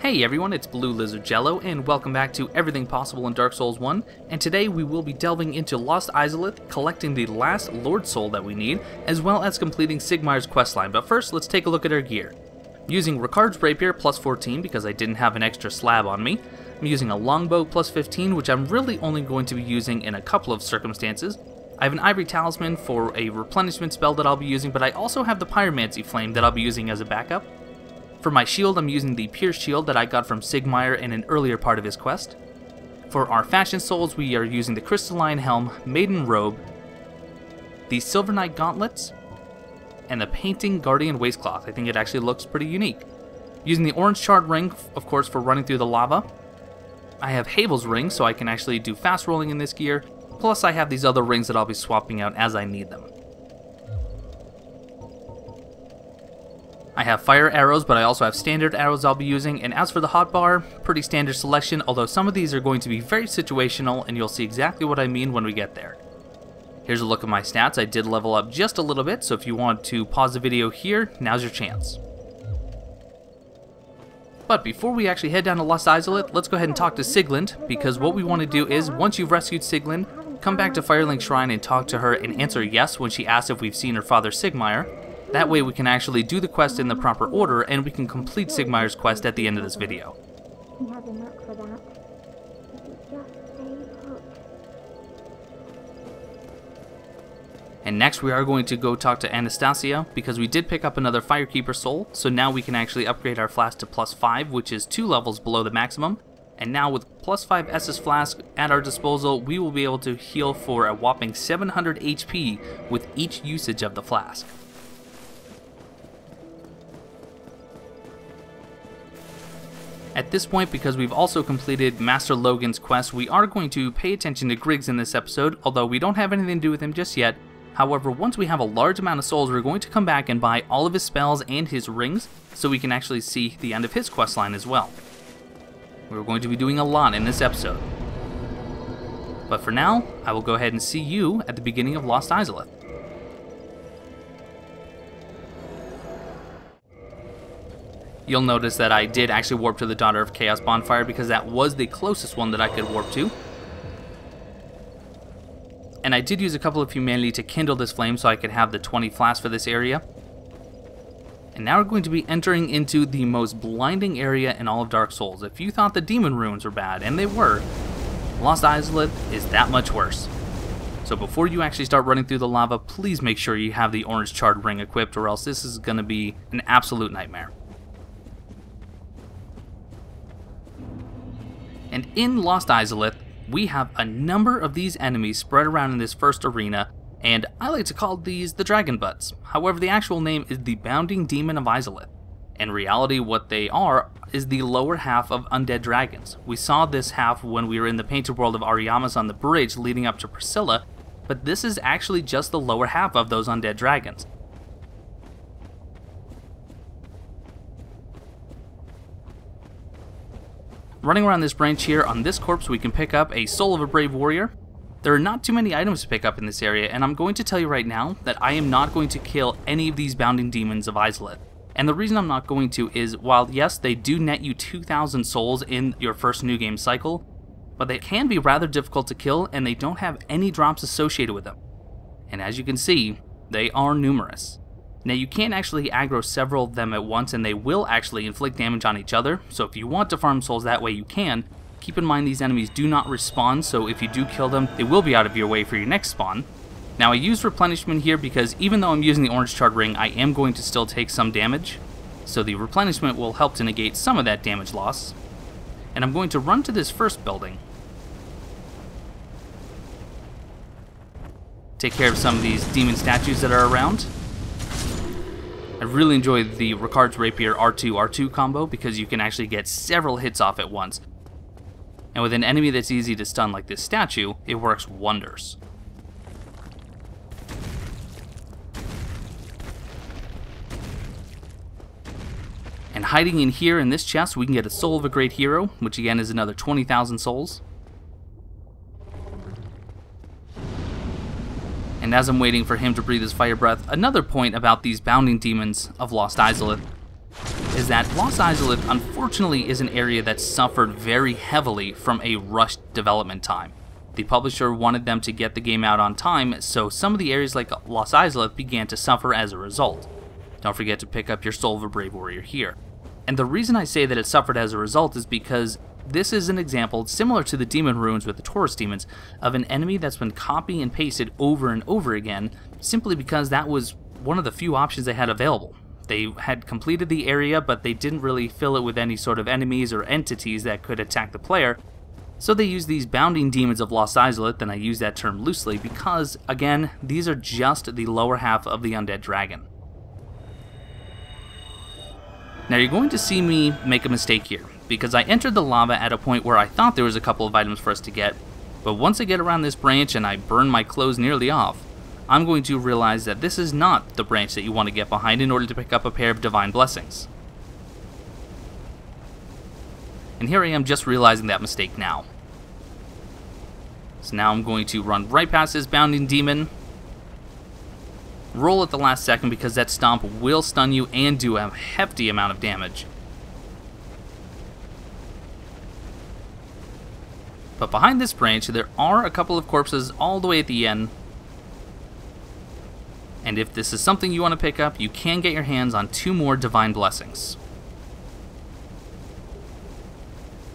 Hey everyone, it's Blue Lizard Jello, and welcome back to Everything Possible in Dark Souls 1, and today we will be delving into Lost Izalith, collecting the last Lord Soul that we need, as well as completing Sigmar's questline. But first, let's take a look at our gear. I'm using Ricard's Rapier plus 14 because I didn't have an extra slab on me. I'm using a Longbow plus 15, which I'm really only going to be using in a couple of circumstances. I have an Ivory Talisman for a replenishment spell that I'll be using, but I also have the Pyromancy Flame that I'll be using as a backup. For my shield, I'm using the Pierce Shield that I got from Sigmar in an earlier part of his quest. For our Fashion Souls, we are using the Crystalline Helm, Maiden Robe, the Silver Knight Gauntlets, and the Painting Guardian Waistcloth. I think it actually looks pretty unique. Using the Orange Charred Ring, of course, for running through the lava. I have Havel's Ring, so I can actually do fast rolling in this gear, plus I have these other rings that I'll be swapping out as I need them. I have fire arrows, but I also have standard arrows I'll be using, and as for the hotbar, pretty standard selection, although some of these are going to be very situational, and you'll see exactly what I mean when we get there. Here's a look at my stats. I did level up just a little bit, so if you want to pause the video here, now's your chance. But before we actually head down to Lost Izalith, let's go ahead and talk to Sieglind, because what we want to do is, once you've rescued Sieglind, come back to Firelink Shrine and talk to her and answer yes when she asks if we've seen her father Sigmar. That way we can actually do the quest in the proper order, and we can complete Sigmar's quest at the end of this video. He has a knack for that. Just stay put. And next we are going to go talk to Anastasia, because we did pick up another Firekeeper soul, so now we can actually upgrade our flask to +5, which is 2 levels below the maximum. And now with +5 Estus Flask at our disposal, we will be able to heal for a whopping 700 HP with each usage of the flask. At this point, because we've also completed Master Logan's quest, we are going to pay attention to Griggs in this episode, although we don't have anything to do with him just yet. However, once we have a large amount of souls, we're going to come back and buy all of his spells and his rings, so we can actually see the end of his questline as well. We're going to be doing a lot in this episode. But for now, I will go ahead and see you at the beginning of Lost Izalith. You'll notice that I did actually warp to the Daughter of Chaos bonfire because that was the closest one that I could warp to. And I did use a couple of humanity to kindle this flame so I could have the 20 flasks for this area. And now we're going to be entering into the most blinding area in all of Dark Souls. If you thought the demon ruins were bad, and they were, Lost Izalith is that much worse. So before you actually start running through the lava, please make sure you have the Orange Charred Ring equipped, or else this is going to be an absolute nightmare. And in Lost Izalith, we have a number of these enemies spread around in this first arena, and I like to call these the Dragon Butts. However, the actual name is the Bounding Demon of Izalith. In reality, what they are is the lower half of undead dragons. We saw this half when we were in the painted world of Ariamas on the bridge leading up to Priscilla, but this is actually just the lower half of those undead dragons. Running around this branch here, on this corpse we can pick up a Soul of a Brave Warrior. There are not too many items to pick up in this area, and I'm going to tell you right now that I am not going to kill any of these Bounding Demons of Izalith. And the reason I'm not going to is, while yes, they do net you 2,000 souls in your first new game cycle, but they can be rather difficult to kill, and they don't have any drops associated with them. And as you can see, they are numerous. Now you can actually aggro several of them at once, and they will actually inflict damage on each other, so if you want to farm souls that way you can. Keep in mind these enemies do not respawn, so if you do kill them, they will be out of your way for your next spawn. Now I use replenishment here because even though I'm using the Orange Charred Ring, I am going to still take some damage, so the replenishment will help to negate some of that damage loss. And I'm going to run to this first building, take care of some of these demon statues that are around. I really enjoy the Ricard's Rapier R2-R2 combo because you can actually get several hits off at once. And with an enemy that's easy to stun like this statue, it works wonders. And hiding in here in this chest, we can get a Soul of a Great Hero, which again is another 20,000 souls. And as I'm waiting for him to breathe his fire breath, another point about these Bounding Demons of Lost Izalith is that Lost Izalith unfortunately is an area that suffered very heavily from a rushed development time. The publisher wanted them to get the game out on time, so some of the areas like Lost Izalith began to suffer as a result. Don't forget to pick up your Soul of a Brave Warrior here. And the reason I say that it suffered as a result is because this is an example, similar to the Demon Ruins with the Taurus Demons, of an enemy that's been copy and pasted over and over again, simply because that was one of the few options they had available. They had completed the area, but they didn't really fill it with any sort of enemies or entities that could attack the player, so they used these bounding demons of Lost Izalith, and I use that term loosely because, again, these are just the lower half of the undead dragon. Now you're going to see me make a mistake here, because I entered the lava at a point where I thought there was a couple of items for us to get, but once I get around this branch and I burn my clothes nearly off, I'm going to realize that this is not the branch that you want to get behind in order to pick up a pair of Divine Blessings. And here I am just realizing that mistake now. So now I'm going to run right past this bounding demon, roll at the last second because that stomp will stun you and do a hefty amount of damage. But behind this branch there are a couple of corpses all the way at the end, and if this is something you want to pick up, you can get your hands on 2 more Divine Blessings.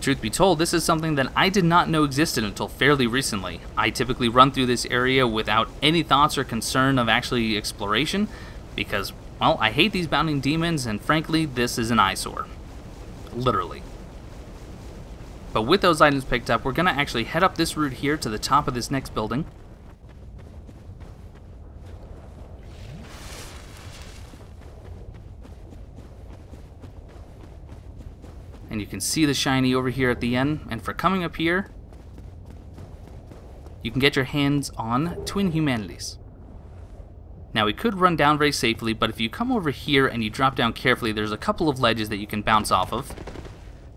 Truth be told, this is something that I did not know existed until fairly recently. I typically run through this area without any thoughts or concern of actually exploration, because, well, I hate these bounding demons, and frankly, this is an eyesore. Literally. But with those items picked up, we're going to actually head up this route here to the top of this next building. And you can see the shiny over here at the end, and for coming up here, you can get your hands on Twin Humanities. Now we could run down very safely, but if you come over here and you drop down carefully, there's a couple of ledges that you can bounce off of.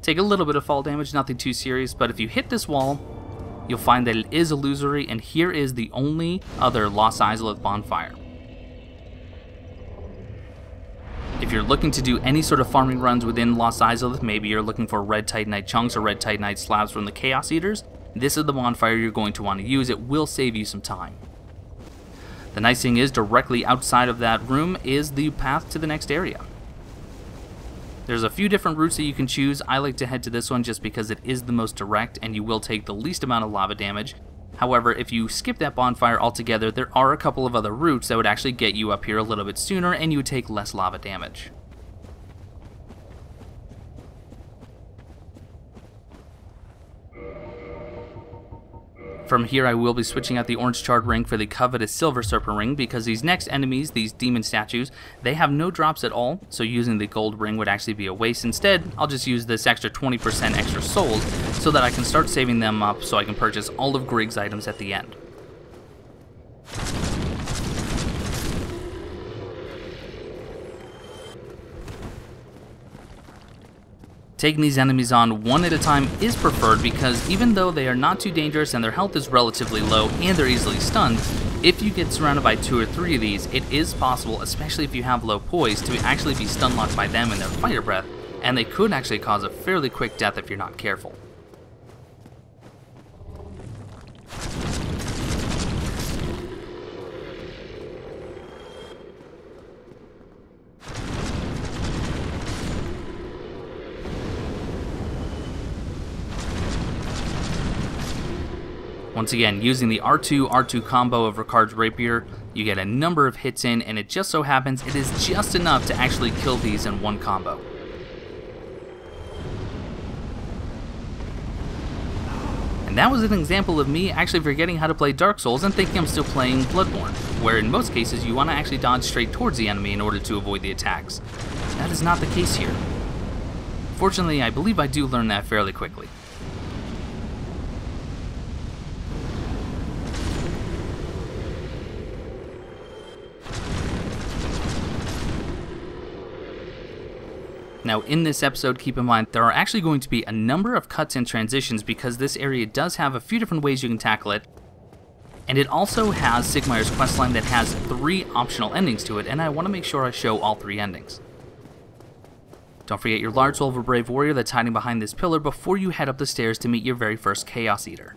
Take a little bit of fall damage, nothing too serious, but if you hit this wall, you'll find that it is illusory, and here is the only other Lost Izalith bonfire. If you're looking to do any sort of farming runs within Lost Izalith, maybe you're looking for red Titanite chunks or red Titanite slabs from the Chaos Eaters, this is the bonfire you're going to want to use. It will save you some time. The nice thing is, directly outside of that room is the path to the next area. There's a few different routes that you can choose. I like to head to this one just because it is the most direct and you will take the least amount of lava damage. However, if you skip that bonfire altogether, there are a couple of other routes that would actually get you up here a little bit sooner and you would take less lava damage. From here I will be switching out the orange charred ring for the coveted silver serpent ring because these next enemies, these demon statues, they have no drops at all, so using the gold ring would actually be a waste. Instead, I'll just use this extra 20% extra souls so that I can start saving them up so I can purchase all of Grig's items at the end. Taking these enemies on one at a time is preferred because even though they are not too dangerous and their health is relatively low and they're easily stunned, if you get surrounded by 2 or 3 of these, it is possible, especially if you have low poise, to actually be stun locked by them in their fire breath, and they could actually cause a fairly quick death if you're not careful. Once again, using the R2 combo of Ricard's Rapier, you get a number of hits in, and it just so happens it is just enough to actually kill these in one combo. And that was an example of me actually forgetting how to play Dark Souls and thinking I'm still playing Bloodborne, where in most cases you want to actually dodge straight towards the enemy in order to avoid the attacks. That is not the case here. Fortunately, I believe I do learn that fairly quickly. Now in this episode, keep in mind, there are actually going to be a number of cuts and transitions because this area does have a few different ways you can tackle it. And it also has Sigmayr's questline that has 3 optional endings to it, and I want to make sure I show all 3 endings. Don't forget your large soul of a brave warrior that's hiding behind this pillar before you head up the stairs to meet your very first Chaos Eater.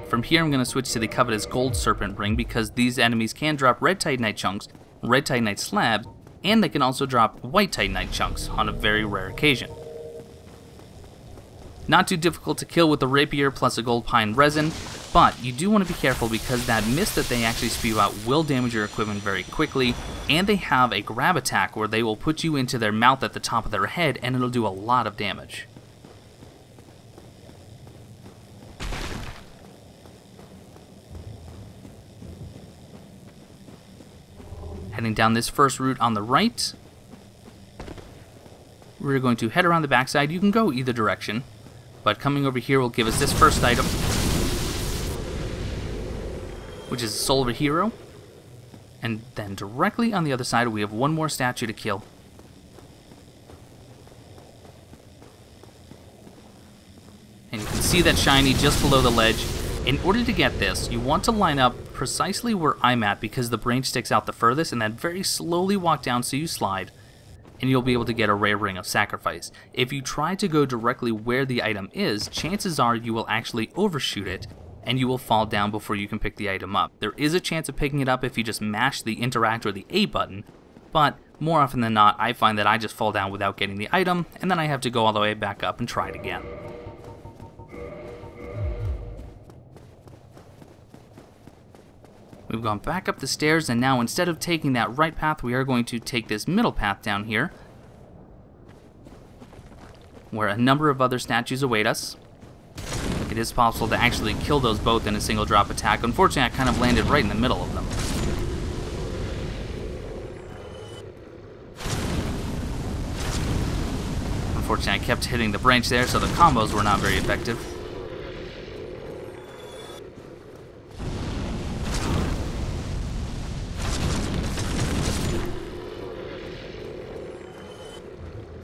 From here I'm going to switch to the covetous gold serpent ring because these enemies can drop red titanite chunks, red titanite slabs, and they can also drop white titanite chunks on a very rare occasion. Not too difficult to kill with the rapier plus a gold pine resin, but you do want to be careful because that mist that they actually spew out will damage your equipment very quickly, and they have a grab attack where they will put you into their mouth at the top of their head and it'll do a lot of damage. Heading down this first route on the right, we're going to head around the backside. You can go either direction, but coming over here will give us this first item, which is the Soul of a Hero. And then directly on the other side we have one more statue to kill. And you can see that shiny just below the ledge. In order to get this, you want to line up precisely where I'm at because the branch sticks out the furthest, and then very slowly walk down so you slide, and you'll be able to get a rare ring of sacrifice. If you try to go directly where the item is, chances are you will actually overshoot it, and you will fall down before you can pick the item up. There is a chance of picking it up if you just mash the interact or the A button, but more often than not, I find that I just fall down without getting the item, and then I have to go all the way back up and try it again. We've gone back up the stairs, and now instead of taking that right path, we are going to take this middle path down here, where a number of other statues await us. It is possible to actually kill those both in a single drop attack. Unfortunately, I kind of landed right in the middle of them. Unfortunately, I kept hitting the branch there, so the combos were not very effective.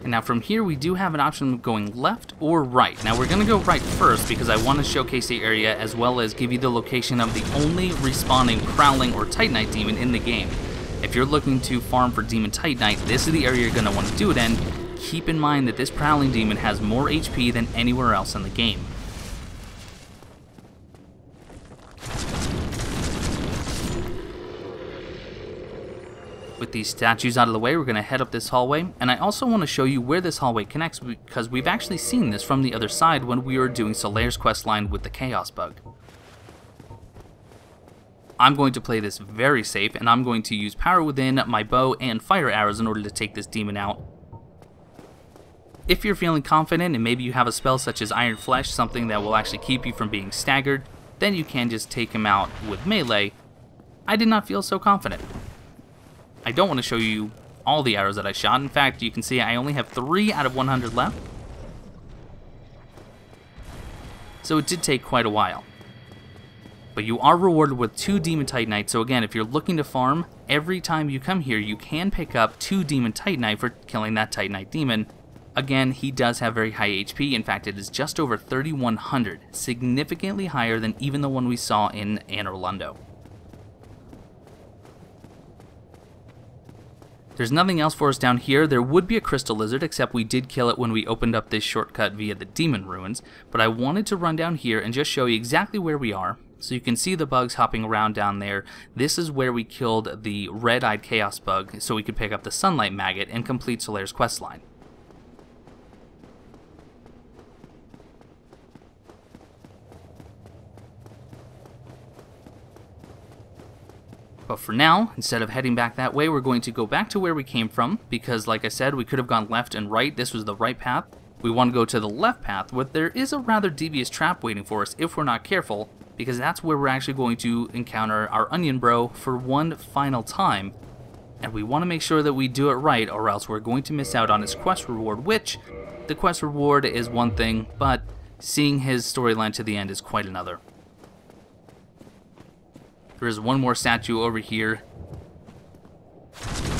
And now from here we do have an option of going left or right. Now we're going to go right first because I want to showcase the area as well as give you the location of the only respawning Prowling or Titanite demon in the game. If you're looking to farm for Demon Titanite, this is the area you're going to want to do it in. Keep in mind that this Prowling demon has more HP than anywhere else in the game. With these statues out of the way, we're going to head up this hallway, and I also want to show you where this hallway connects because we've actually seen this from the other side when we were doing Solaire's questline with the Chaos Bug. I'm going to play this very safe, and I'm going to use Power Within, my bow, and fire arrows in order to take this demon out. If you're feeling confident and maybe you have a spell such as Iron Flesh, something that will actually keep you from being staggered, then you can just take him out with melee. I did not feel so confident. I don't want to show you all the arrows that I shot. In fact, you can see I only have 3 out of 100 left. So it did take quite a while. But you are rewarded with 2 Demon Titanite, so again, if you're looking to farm, every time you come here, you can pick up 2 Demon Titanite for killing that Titanite demon. Again, he does have very high HP. In fact, it is just over 3,100, significantly higher than even the one we saw in Anor Londo. There's nothing else for us down here. There would be a crystal lizard, except we did kill it when we opened up this shortcut via the demon ruins. But I wanted to run down here and just show you exactly where we are. So you can see the bugs hopping around down there. This is where we killed the red-eyed chaos bug so we could pick up the sunlight maggot and complete Solaire's questline. But for now, instead of heading back that way, we're going to go back to where we came from, because like I said, we could have gone left and right. This was the right path. We want to go to the left path, but there is a rather devious trap waiting for us if we're not careful, because that's where we're actually going to encounter our onion bro for one final time. And we want to make sure that we do it right, or else we're going to miss out on his quest reward, which, the quest reward is one thing, but seeing his storyline to the end is quite another. There is one more statue over here.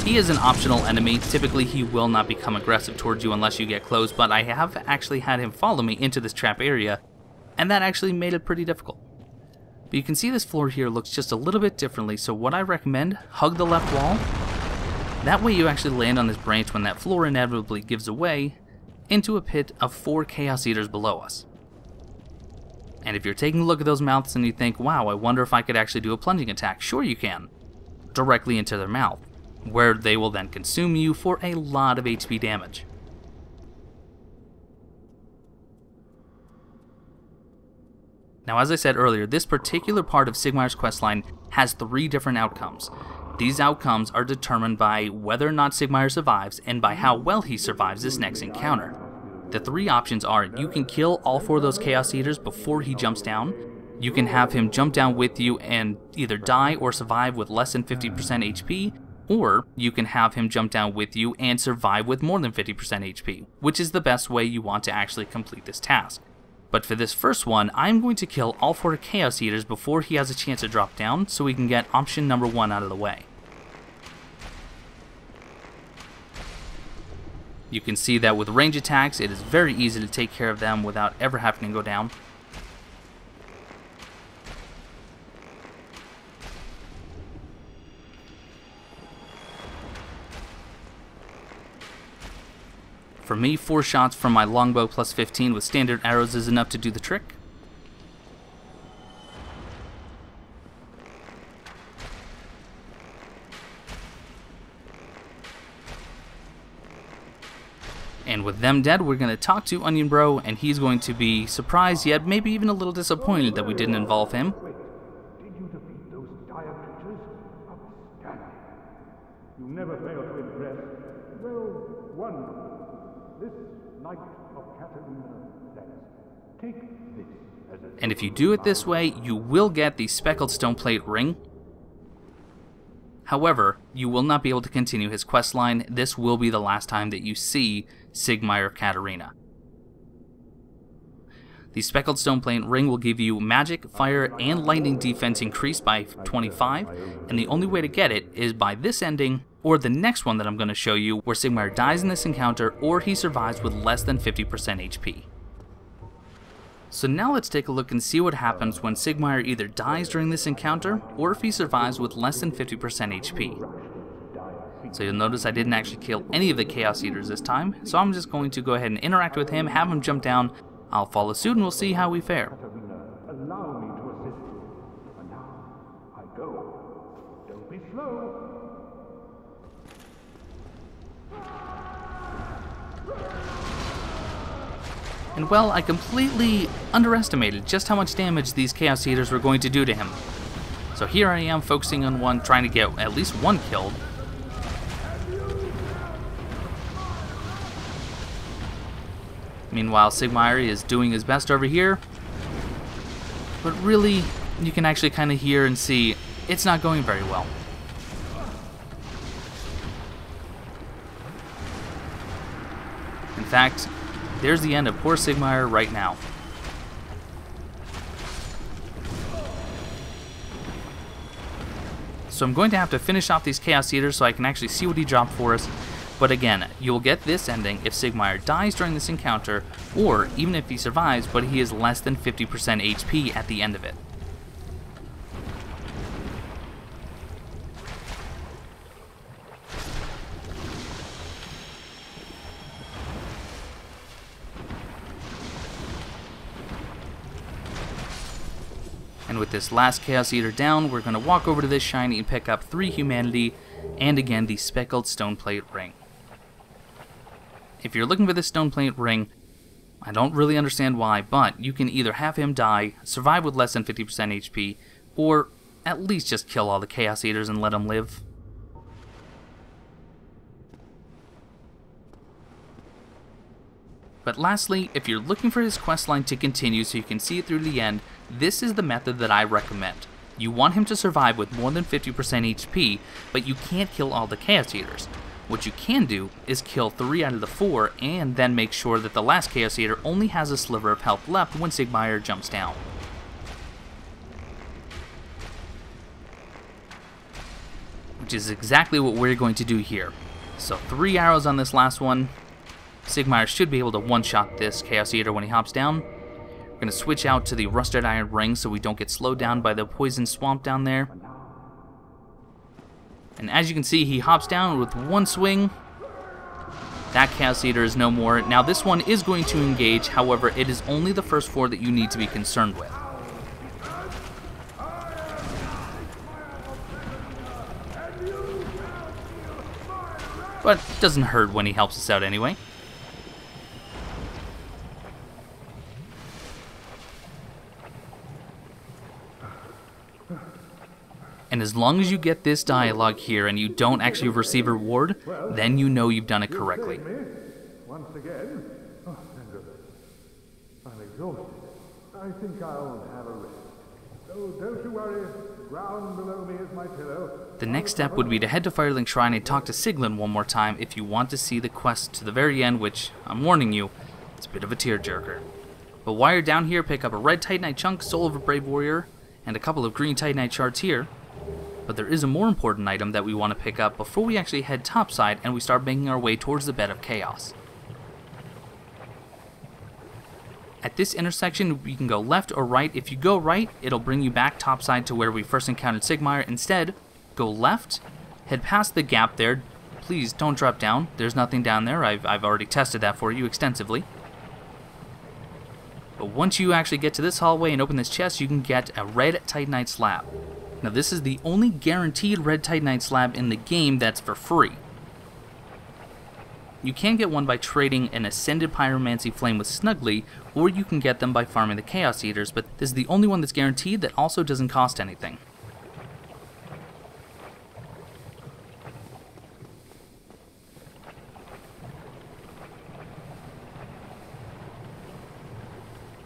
He is an optional enemy. Typically, he will not become aggressive towards you unless you get close, but I have actually had him follow me into this trap area, and that actually made it pretty difficult. But you can see this floor here looks just a little bit differently, so what I recommend, hug the left wall, That way you actually land on this branch when that floor inevitably gives away into a pit of 4 Chaos Eaters below us. And if you're taking a look at those mouths and you think, wow, I wonder if I could actually do a plunging attack, sure you can. Directly into their mouth, where they will then consume you for a lot of HP damage. Now, as I said earlier, this particular part of Sigmar's questline has 3 different outcomes. These outcomes are determined by whether or not Sigmar survives and by how well he survives this next encounter. The 3 options are, you can kill all 4 of those Chaos Eaters before he jumps down, you can have him jump down with you and either die or survive with less than 50% HP, or you can have him jump down with you and survive with more than 50% HP, which is the best way you want to actually complete this task. But for this first one, I'm going to kill all 4 Chaos Eaters before he has a chance to drop down, so we can get option number 1 out of the way. You can see that with range attacks, it is very easy to take care of them without ever having to go down. For me, 4 shots from my longbow plus 15 with standard arrows is enough to do the trick. And with them dead, we're going to talk to Onion Bro, and he's going to be surprised, yet maybe even a little disappointed that we didn't involve him. Did you defeat those dire creatures? Outstanding. You never fail to impress. Well, wonderful. This night of Katarina, let's take this as a... And if you do it this way, you will get the speckled stone plate ring. However, you will not be able to continue his questline. This will be the last time that you see Sigmar of Katarina. The speckled stone plate ring will give you magic, fire, and lightning defense increased by 25, and the only way to get it is by this ending, or the next one that I'm going to show you, where Sigmar dies in this encounter, or he survives with less than 50% HP. So now let's take a look and see what happens when Sigmar either dies during this encounter, or if he survives with less than 50% HP. So you'll notice I didn't actually kill any of the Chaos Eaters this time, so I'm just going to go ahead and interact with him, have him jump down, I'll follow suit and we'll see how we fare. Allow me to assist you. And now, I go. Don't be slow. And well, I completely underestimated just how much damage these Chaos Eaters were going to do to him. So here I am focusing on one, trying to get at least one killed. Meanwhile, Sigmar is doing his best over here. But really, you can actually kind of hear and see it's not going very well. In fact, there's the end of poor Sigmar right now. So I'm going to have to finish off these Chaos Eaters so I can actually see what he dropped for us. But again, you'll get this ending if Sigmar dies during this encounter, or even if he survives but he is less than 50% HP at the end of it. And with this last Chaos Eater down, we're going to walk over to this shiny and pick up 3 humanity, and again the speckled stone plate ring. If you're looking for this stone plate ring, I don't really understand why, but you can either have him die, survive with less than 50% HP, or at least just kill all the Chaos Eaters and let him live. But lastly, if you're looking for his questline to continue so you can see it through to the end, this is the method that I recommend. You want him to survive with more than 50% HP, but you can't kill all the Chaos Eaters. What you can do is kill 3 out of the 4, and then make sure that the last Chaos Eater only has a sliver of health left when Sigmar jumps down. Which is exactly what we're going to do here. So 3 arrows on this last one. Sigmar should be able to one-shot this Chaos Eater when he hops down. We're going to switch out to the Rusted Iron Ring so we don't get slowed down by the poison swamp down there. And as you can see, he hops down with one swing. That Chaos Eater is no more. Now this one is going to engage, however, it is only the first 4 that you need to be concerned with. But it doesn't hurt when he helps us out anyway. And as long as you get this dialogue here and you don't actually receive a reward, then you know you've done it correctly. Once again. Oh, thank goodness. I'm exhausted. I think I'll have a rest. Oh, don't you worry. The ground below me is my pillow. The next step would be to head to Firelink Shrine and talk to Siglin one more time if you want to see the quest to the very end, which, I'm warning you, it's a bit of a tearjerker. But while you're down here, pick up a red Titanite chunk, Soul of a Brave Warrior, and a couple of green Titanite shards here. But there is a more important item that we want to pick up before we actually head topside and we start making our way towards the Bed of Chaos. At this intersection, you can go left or right. If you go right, it'll bring you back topside to where we first encountered Sigmire. Instead, go left, head past the gap there. Please don't drop down. There's nothing down there. I've already tested that for you extensively. But once you actually get to this hallway and open this chest, you can get a red Titanite slab. Now this is the only guaranteed red Titanite slab in the game that's for free. You can get one by trading an Ascended Pyromancy Flame with Snuggly, or you can get them by farming the Chaos Eaters, but this is the only one that's guaranteed that also doesn't cost anything.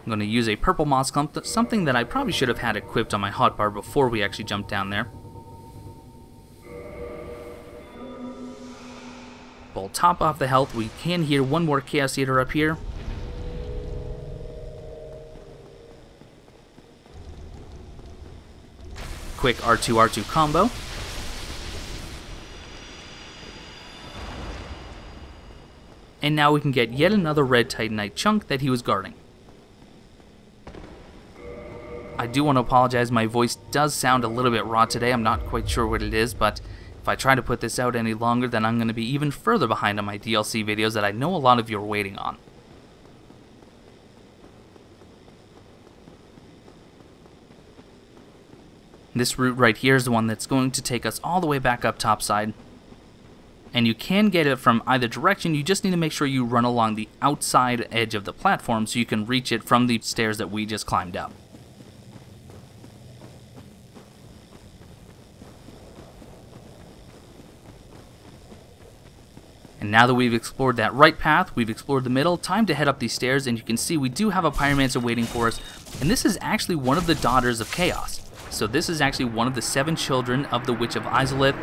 I'm going to use a purple moss clump, something that I probably should have had equipped on my hotbar before we actually jumped down there. We'll top off the health. We can hear one more Chaos Eater up here. Quick R2-R2 combo. And now we can get yet another red Titanite chunk that he was guarding. I do want to apologize, my voice does sound a little bit raw today. I'm not quite sure what it is, but if I try to put this out any longer, then I'm going to be even further behind on my DLC videos that I know a lot of you are waiting on. This route right here is the one that's going to take us all the way back up topside. And you can get it from either direction, you just need to make sure you run along the outside edge of the platform so you can reach it from the stairs that we just climbed up. And now that we've explored that right path, we've explored the middle, time to head up these stairs, and you can see we do have a Pyromancer waiting for us, and this is actually one of the Daughters of Chaos. So this is actually one of the 7 children of the Witch of Izalith.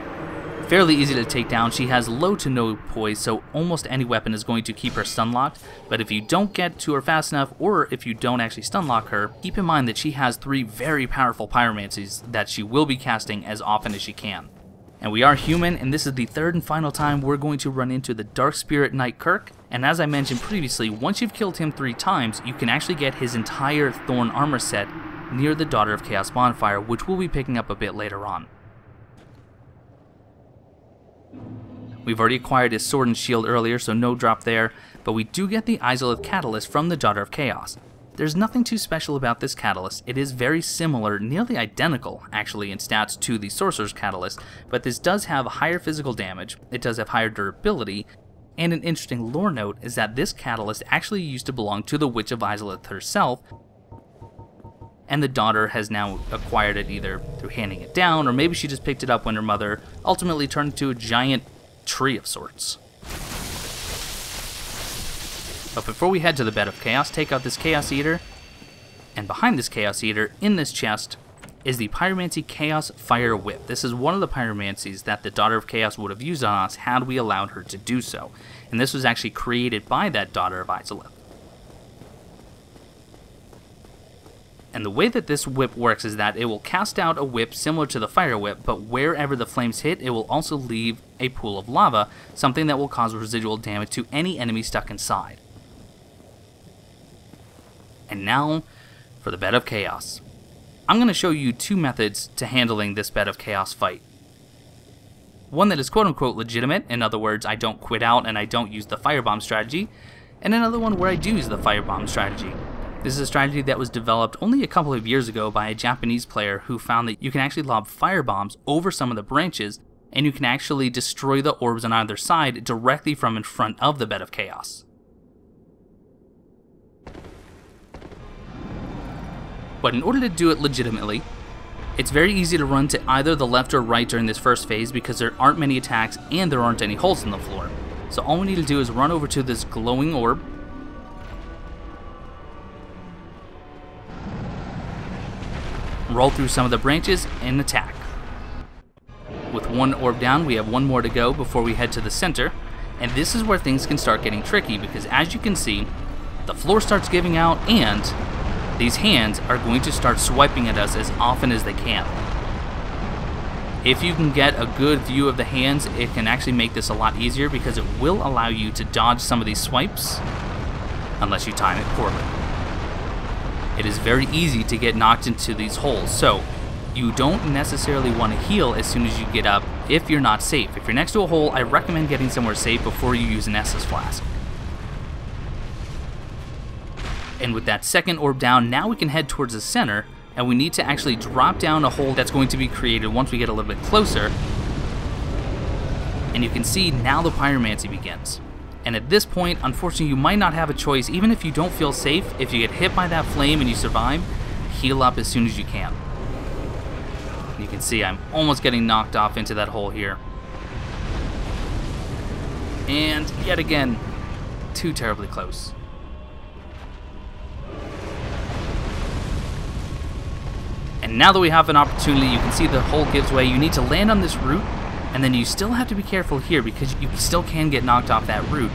Fairly easy to take down. She has low to no poise, so almost any weapon is going to keep her stun locked, but if you don't get to her fast enough, or if you don't actually stun lock her, keep in mind that she has 3 very powerful Pyromancies that she will be casting as often as she can. And we are human, and this is the 3rd and final time we're going to run into the Dark Spirit Knight Kirk. And as I mentioned previously, once you've killed him 3 times, you can actually get his entire Thorn armor set near the Daughter of Chaos bonfire, which we'll be picking up a bit later on. We've already acquired his sword and shield earlier, so no drop there, but we do get the Izalith catalyst from the Daughter of Chaos. There's nothing too special about this catalyst. It is very similar, nearly identical actually in stats to the Sorcerer's Catalyst, but this does have higher physical damage, it does have higher durability, and an interesting lore note is that this catalyst actually used to belong to the Witch of Izalith herself, and the daughter has now acquired it either through handing it down, or maybe she just picked it up when her mother ultimately turned into a giant tree of sorts. But before we head to the Bed of Chaos, take out this Chaos Eater, and behind this Chaos Eater, in this chest, is the Pyromancy Chaos Fire Whip. This is one of the Pyromancies that the Daughter of Chaos would have used on us had we allowed her to do so. And this was actually created by that Daughter of Izalith. And the way that this whip works is that it will cast out a whip similar to the Fire Whip, but wherever the flames hit, it will also leave a pool of lava, something that will cause residual damage to any enemy stuck inside. And now, for the Bed of Chaos. I'm going to show you 2 methods to handling this Bed of Chaos fight. One that is quote-unquote legitimate, in other words, I don't quit out and I don't use the firebomb strategy, and another one where I do use the firebomb strategy. This is a strategy that was developed only a couple of years ago by a Japanese player who found that you can actually lob firebombs over some of the branches, and you can actually destroy the orbs on either side directly from in front of the Bed of Chaos. But in order to do it legitimately, it's very easy to run to either the left or right during this first phase because there aren't many attacks and there aren't any holes in the floor. So all we need to do is run over to this glowing orb, roll through some of the branches, and attack. With one orb down, we have one more to go before we head to the center, and this is where things can start getting tricky because as you can see, the floor starts giving out and these hands are going to start swiping at us as often as they can. If you can get a good view of the hands, it can actually make this a lot easier because it will allow you to dodge some of these swipes, unless you time it poorly. It is very easy to get knocked into these holes, so you don't necessarily want to heal as soon as you get up if you're not safe. If you're next to a hole, I recommend getting somewhere safe before you use an Estus flask. And with that second orb down, now we can head towards the center, and we need to actually drop down a hole that's going to be created once we get a little bit closer. And you can see now the pyromancy begins. And at this point, unfortunately, you might not have a choice. Even if you don't feel safe, if you get hit by that flame and you survive, heal up as soon as you can. You can see I'm almost getting knocked off into that hole here. And yet again, too terribly close. And now that we have an opportunity, you can see the hole gives way. You need to land on this root, and then you still have to be careful here because you still can get knocked off that root.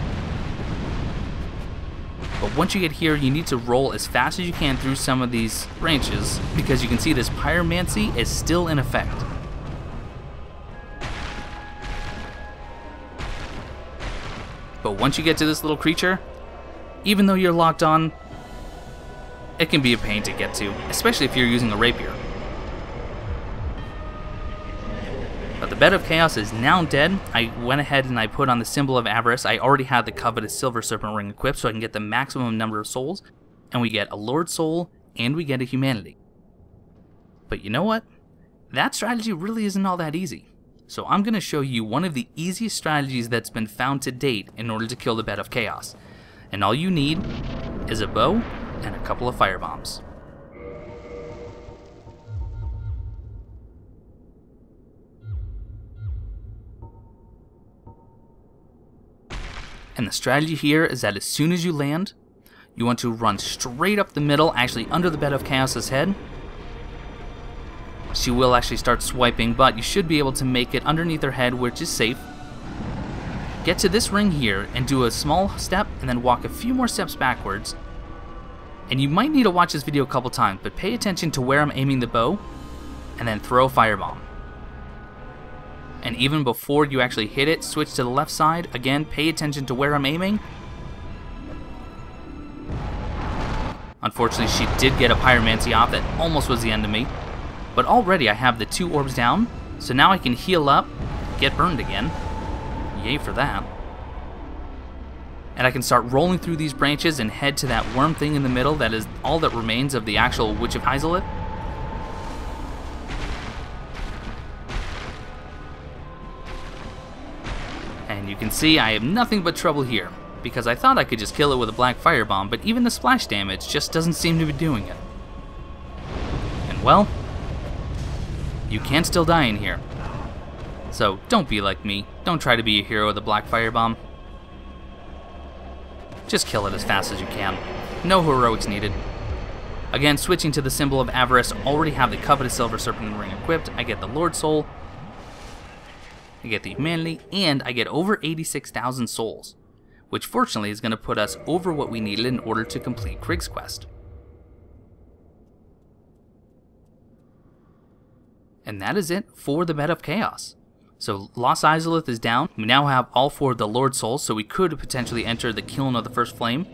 But once you get here, you need to roll as fast as you can through some of these branches because you can see this pyromancy is still in effect. But once you get to this little creature, even though you're locked on, it can be a pain to get to, especially if you're using a rapier. But the Bed of Chaos is now dead. I went ahead and I put on the Symbol of Avarice. I already had the coveted Silver Serpent Ring equipped so I can get the maximum number of souls, and we get a Lord Soul and we get a Humanity. But you know what? That strategy really isn't all that easy. So I'm going to show you one of the easiest strategies that's been found to date in order to kill the Bed of Chaos. And all you need is a bow and a couple of firebombs. And the strategy here is that as soon as you land, you want to run straight up the middle, actually under the Bed of Chaos's head. She will actually start swiping, but you should be able to make it underneath her head, which is safe. Get to this ring here and do a small step and then walk a few more steps backwards. And you might need to watch this video a couple times, but pay attention to where I'm aiming the bow and then throw a firebomb. And even before you actually hit it, switch to the left side. Again, pay attention to where I'm aiming. Unfortunately, she did get a pyromancy off. That almost was the end of me. But already I have the 2 orbs down, so now I can heal up, get burned again. Yay for that. And I can start rolling through these branches and head to that worm thing in the middle that is all that remains of the actual Witch of Izalith. And you can see I have nothing but trouble here, because I thought I could just kill it with a black firebomb, but even the splash damage just doesn't seem to be doing it. And well, you can still die in here. So don't be like me, don't try to be a hero with a black firebomb. Just kill it as fast as you can. No heroics needed. Again, switching to the Symbol of Avarice, already have the coveted Silver Serpent Ring equipped. I get the Lord Soul, I get the Humanity, and I get over 86,000 souls, which fortunately is going to put us over what we needed in order to complete Krieg's quest. And that is it for the Bed of Chaos. So Lost Izalith is down. We now have all 4 of the Lord Souls, so we could potentially enter the Kiln of the First Flame.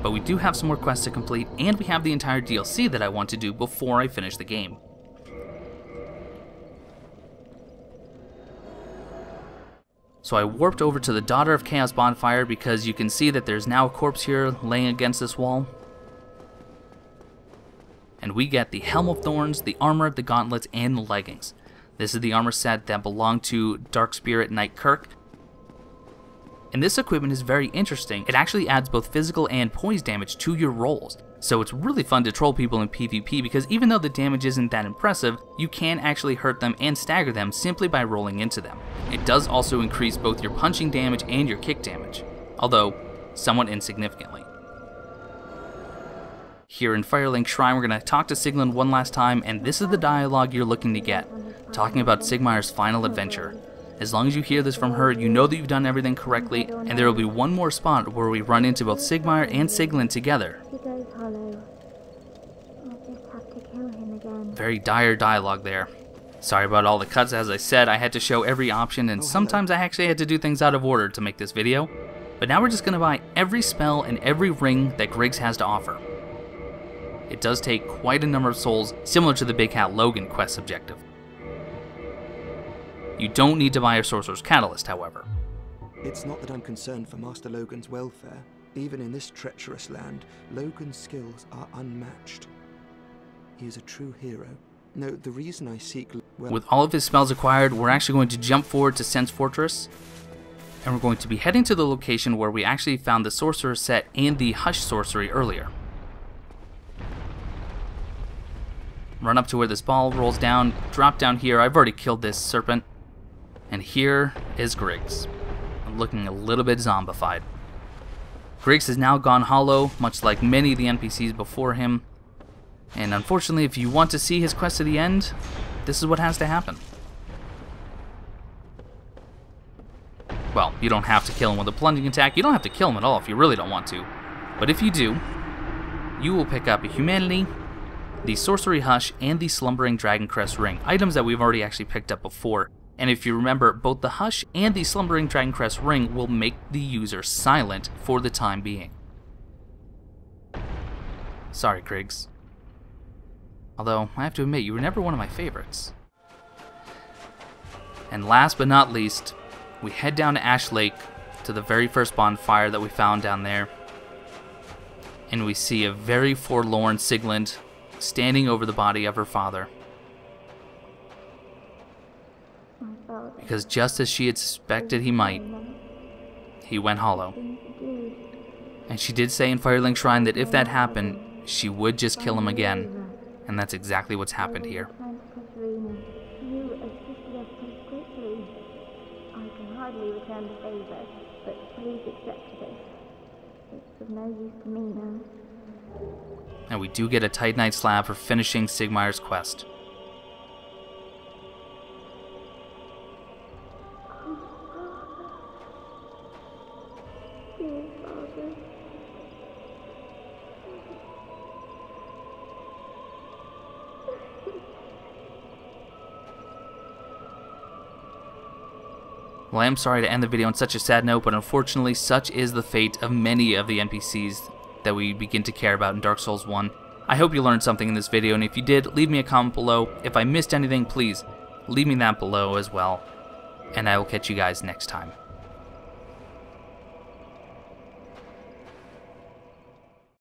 But we do have some more quests to complete, and we have the entire DLC that I want to do before I finish the game. So I warped over to the Daughter of Chaos bonfire because you can see that there's now a corpse here laying against this wall. And we get the Helm of Thorns, the armor, the gauntlets, and the leggings. This is the armor set that belonged to Dark Spirit Knight Kirk. And this equipment is very interesting. It actually adds both physical and poise damage to your rolls. So it's really fun to troll people in PvP because even though the damage isn't that impressive, you can actually hurt them and stagger them simply by rolling into them. It does also increase both your punching damage and your kick damage, although somewhat insignificantly. Here in Firelink Shrine, we're going to talk to Siglin one last time, and this is the dialogue you're looking to get, talking about Sigmayr's final adventure. As long as you hear this from her, you know that you've done everything correctly, and there will be one more spot where we run into both Sigmayr and Siglin together. He goes hollow. I'll just have to kill him again. Very dire dialogue there. Sorry about all the cuts. As I said, I had to show every option, and sometimes I actually had to do things out of order to make this video. But now we're just going to buy every spell and every ring that Griggs has to offer. It does take quite a number of souls, similar to the Big Hat Logan quest objective. You don't need to buy a Sorcerer's Catalyst, however. It's not that I'm concerned for Master Logan's welfare. Even in this treacherous land, Logan's skills are unmatched. He is a true hero. No, the reason I seek... With all of his spells acquired, we're actually going to jump forward to Sense Fortress, and we're going to be heading to the location where we actually found the Sorcerer set and the Hush Sorcery earlier. Run up to where this ball rolls down, drop down here. I've already killed this serpent. And here is Griggs, looking a little bit zombified. Griggs has now gone hollow, much like many of the NPCs before him. And unfortunately, if you want to see his quest to the end, this is what has to happen. Well, you don't have to kill him with a plunging attack. You don't have to kill him at all if you really don't want to. But if you do, you will pick up a Humanity, the Sorcery Hush, and the Slumbering Dragoncrest Ring, items that we've already actually picked up before. And if you remember, both the Hush and the Slumbering Dragoncrest Ring will make the user silent for the time being. Sorry, Griggs. Although, I have to admit, you were never one of my favorites. And last but not least, we head down to Ash Lake, to the very first bonfire that we found down there. And we see a very forlorn Siglin standing over the body of her father. Because just as she had suspected he might, he went hollow. And she did say in Firelink Shrine that if that happened, she would just kill him again. And that's exactly what's happened here. You assisted us so quickly. I can hardly return the favor, but please accept this. It's of no use to me now. And we do get a Titanite slab for finishing Sigmayr's quest. Dear Father. Well, I am sorry to end the video on such a sad note, but unfortunately such is the fate of many of the NPCs that we begin to care about in Dark Souls 1. I hope you learned something in this video, and if you did, leave me a comment below. If I missed anything, please leave me that below as well, and I will catch you guys next time.